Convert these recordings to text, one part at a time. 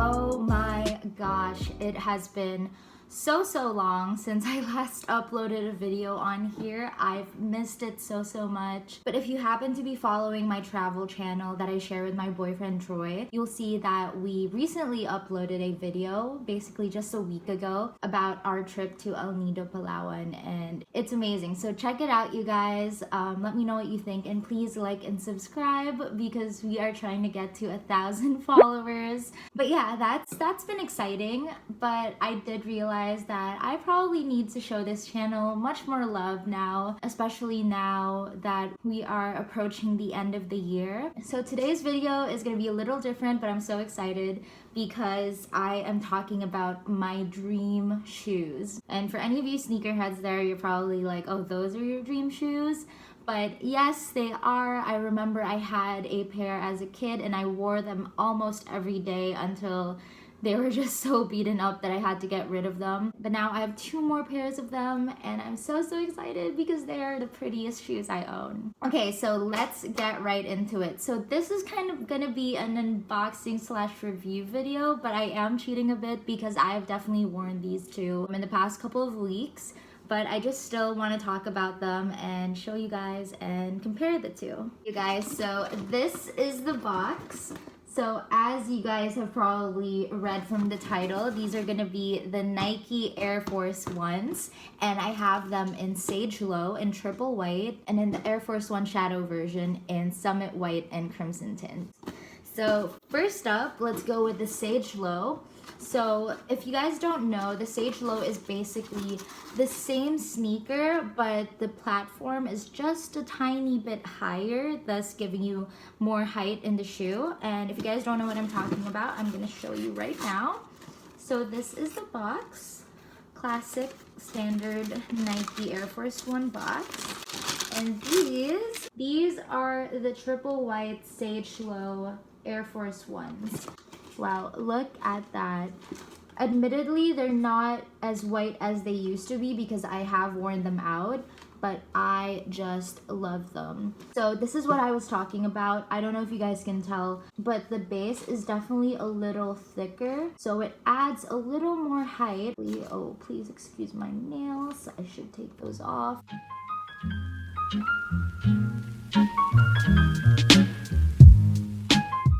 Oh my gosh, it has been so long since I last uploaded a video on here. I've missed it so much. But if you happen to be following my travel channel that I share with my boyfriend Troy, you'll see that we recently uploaded a video, basically just a week ago, about our trip to El Nido, Palawan, and it's amazing. So check it out, you guys. Let me know what you think, and please like and subscribe because we are trying to get to 1,000 followers. But yeah, that's been exciting. But I did realize that I probably need to show this channel much more love now, especially now that we are approaching the end of the year. So today's video is going to be a little different, but I'm so excited because I am talking about my dream shoes. And for any of you sneakerheads there, you're probably like, oh, those are your dream shoes? But yes, they are. I remember I had a pair as a kid and I wore them almost every day until they were just so beaten up that I had to get rid of them. But now I have 2 more pairs of them and I'm so excited because they are the prettiest shoes I own. Okay, so let's get right into it. So this is kind of gonna be an unboxing / review video, but I am cheating a bit because I have definitely worn these two in the past couple of weeks. But I just still want to talk about them and show you guys and compare the two. You guys, so this is the box. So as you guys have probably read from the title, these are gonna be the Nike Air Force Ones, and I have them in Sage Low in triple white, and in the Air Force One Shadow version in Summit White and Crimson Tint. So first up, let's go with the Sage Low. So if you guys don't know, the Sage Low is basically the same sneaker, but the platform is just a tiny bit higher, thus giving you more height in the shoe. And if you guys don't know what I'm talking about, I'm going to show you right now. So this is the box, classic standard Nike Air Force One box. And these are the triple white Sage Low Air Force Ones. Wow, look at that. Admittedly, they're not as white as they used to be because I have worn them out, but I just love them. So this is what I was talking about. I don't know if you guys can tell, but the base is definitely a little thicker, so it adds a little more height. Oh, please excuse my nails. I should take those off.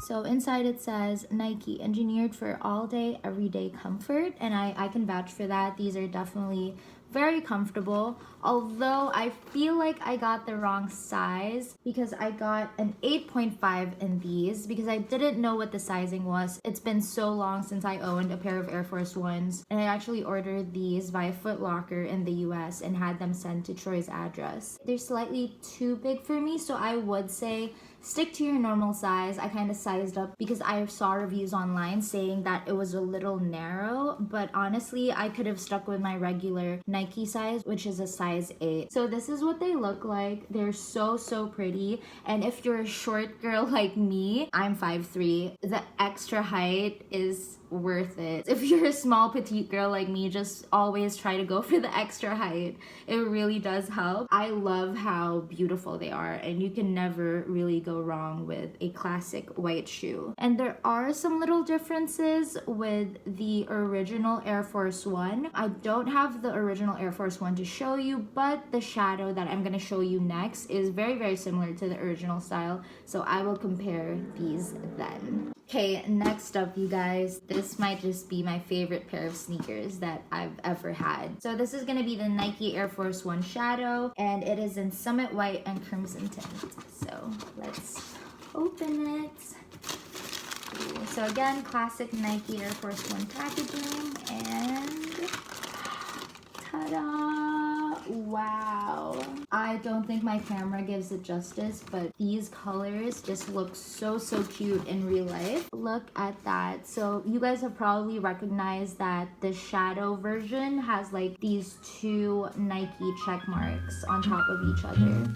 So inside it says Nike, engineered for all day, everyday comfort. And I can vouch for that. These are definitely very comfortable. Although I feel like I got the wrong size because I got an 8.5 in these because I didn't know what the sizing was. It's been so long since I owned a pair of Air Force Ones. And I actually ordered these via Foot Locker in the US and had them sent to Troy's address. They're slightly too big for me, so I would say stick to your normal size. I kind of sized up because I saw reviews online saying that it was a little narrow, but honestly, I could have stuck with my regular Nike size, which is a size 8. So this is what they look like. They're so pretty. And if you're a short girl like me, I'm 5'3", the extra height is worth it. If you're a small petite girl like me, just always try to go for the extra height. It really does help. I love how beautiful they are, and you can never really go wrong with a classic white shoe. And there are some little differences with the original Air Force One. I don't have the original Air Force One to show you, but the shadow that I'm going to show you next is very similar to the original style, so I will compare these then. Okay, next up, you guys, this might just be my favorite pair of sneakers that I've ever had. So this is gonna be the Nike Air Force One Shadow, and it is in Summit White and Crimson Tint. So let's open it. So again, classic Nike Air Force One packaging, and ta-da! Wow. I don't think my camera gives it justice, but these colors just look so cute in real life. Look at that. So you guys have probably recognized that the shadow version has like these 2 Nike check marks on top of each other.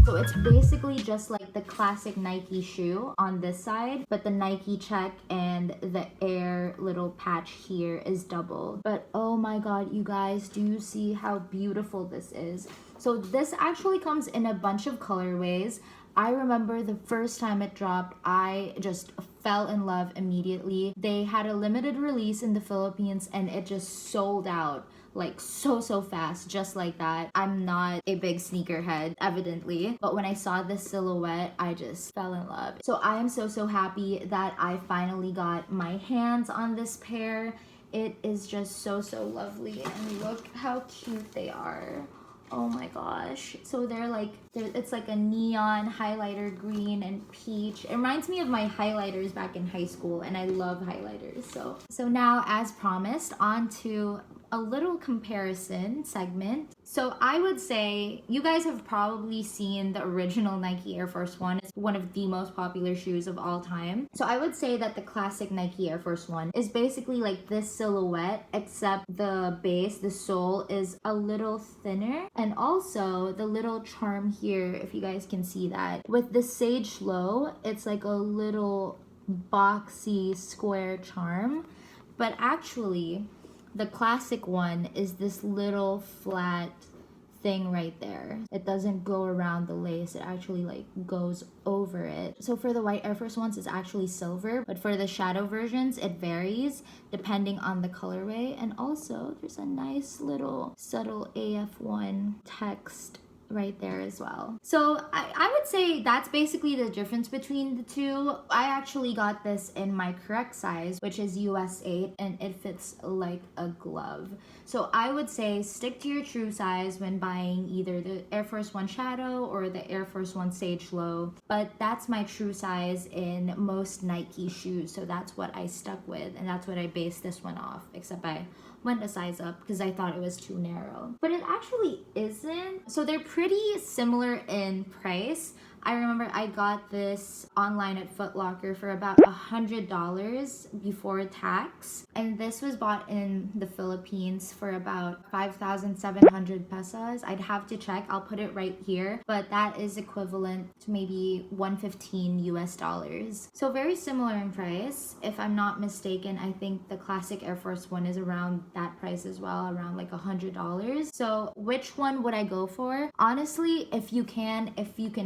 So it's basically just like the classic Nike shoe on this side, but the Nike check and the Air little patch here is doubled. But oh my god, you guys, do you see how beautiful this is? So this actually comes in a bunch of colorways. I remember the first time it dropped, I just fell in love immediately. They had a limited release in the Philippines and it just sold out like so fast, just like that. I'm not a big sneakerhead, evidently, but when I saw this silhouette, I just fell in love. So I am so happy that I finally got my hands on this pair. It is just so lovely, and look how cute they are. Oh my gosh. So it's like a neon highlighter green and peach. It reminds me of my highlighters back in high school, and I love highlighters. So now, as promised, on to a little comparison segment. So I would say you guys have probably seen the original Nike Air Force One. It's one of the most popular shoes of all time. So I would say that the classic Nike Air Force One is basically like this silhouette, except the base, the sole, is a little thinner. And also the little charm here, if you guys can see that. With the Sage Low, it's like a little boxy square charm. But actually, the classic one is this little flat thing right there. It doesn't go around the lace, it actually like goes over it. So for the white Air Force Ones, it's actually silver, but for the shadow versions, it varies depending on the colorway. And also there's a nice little subtle AF1 text right there as well. So I would say that's basically the difference between the two. I actually got this in my correct size, which is US 8, and it fits like a glove. So I would say stick to your true size when buying either the Air Force One Shadow or the Air Force One Sage Low, but that's my true size in most Nike shoes, so that's what I stuck with, and that's what I based this one off, except I went a size up because I thought it was too narrow. But it actually isn't. So they're pretty similar in price. I remember I got this online at Foot Locker for about $100 before tax. And this was bought in the Philippines for about 5,700 pesos. I'd have to check. I'll put it right here. But that is equivalent to maybe $115 US. So very similar in price. If I'm not mistaken, I think the classic Air Force One is around that price as well, around like $100. So which one would I go for? Honestly, if you can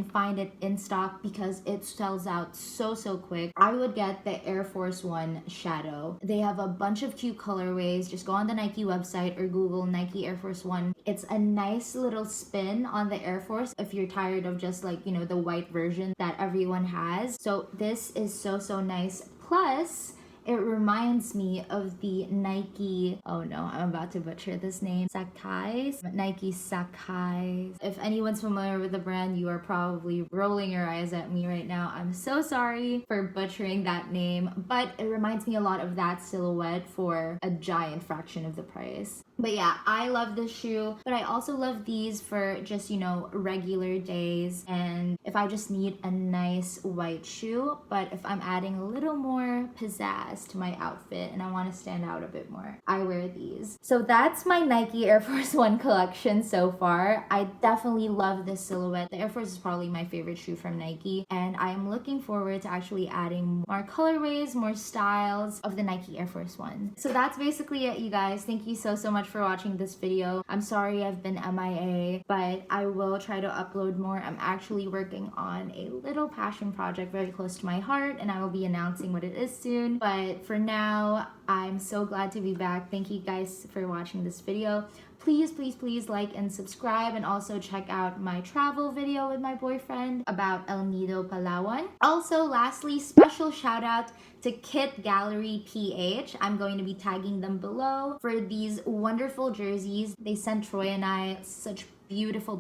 find it in stock, because it sells out so quick, I would get the Air Force One Shadow. They have a bunch of cute colorways. Just go on the Nike website or Google Nike Air Force One. It's a nice little spin on the Air Force if you're tired of just like, you know, the white version that everyone has. So this is so nice. Plus, it reminds me of the Nike, oh no, I'm about to butcher this name, Sakai. Nike Sakai. If anyone's familiar with the brand, you are probably rolling your eyes at me right now. I'm so sorry for butchering that name, but it reminds me a lot of that silhouette for a giant fraction of the price. But yeah, I love this shoe, but I also love these for just, you know, regular days. And if I just need a nice white shoe, but if I'm adding a little more pizzazz to my outfit and I want to stand out a bit more, I wear these. So that's my Nike Air Force One collection so far. I definitely love this silhouette. The Air Force is probably my favorite shoe from Nike, and I'm looking forward to actually adding more colorways, more styles of the Nike Air Force One. So that's basically it, you guys. Thank you so much for watching this video. I'm sorry I've been MIA, but I will try to upload more. I'm actually working on a little passion project very close to my heart, and I will be announcing what it is soon. But for now, I'm so glad to be back. Thank you guys for watching this video. Please like and subscribe, and also check out my travel video with my boyfriend about El Nido, Palawan. Also, lastly, special shout out to Kit Gallery PH. I'm going to be tagging them below for these wonderful jerseys. They sent Troy and I such beautiful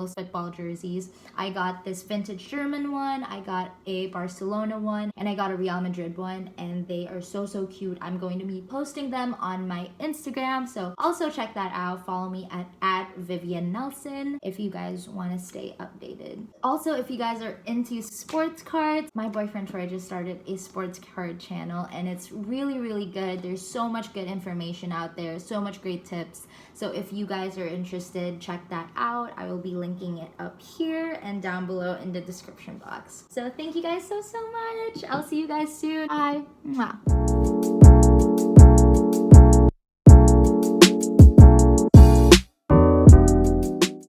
football jerseys. I got this vintage German one, I got a Barcelona one, and I got a Real Madrid one, and they are so cute. I'm going to be posting them on my Instagram, so also check that out. Follow me at Vivian Nelson if you guys want to stay updated. Also, if you guys are into sports cards, my boyfriend Troy just started a sports card channel, and it's really good. There's so much good information out there, so much great tips. So if you guys are interested, check that out. I will be linking it up here and down below in the description box. So thank you guys so much. I'll see you guys soon. Bye. Mwah.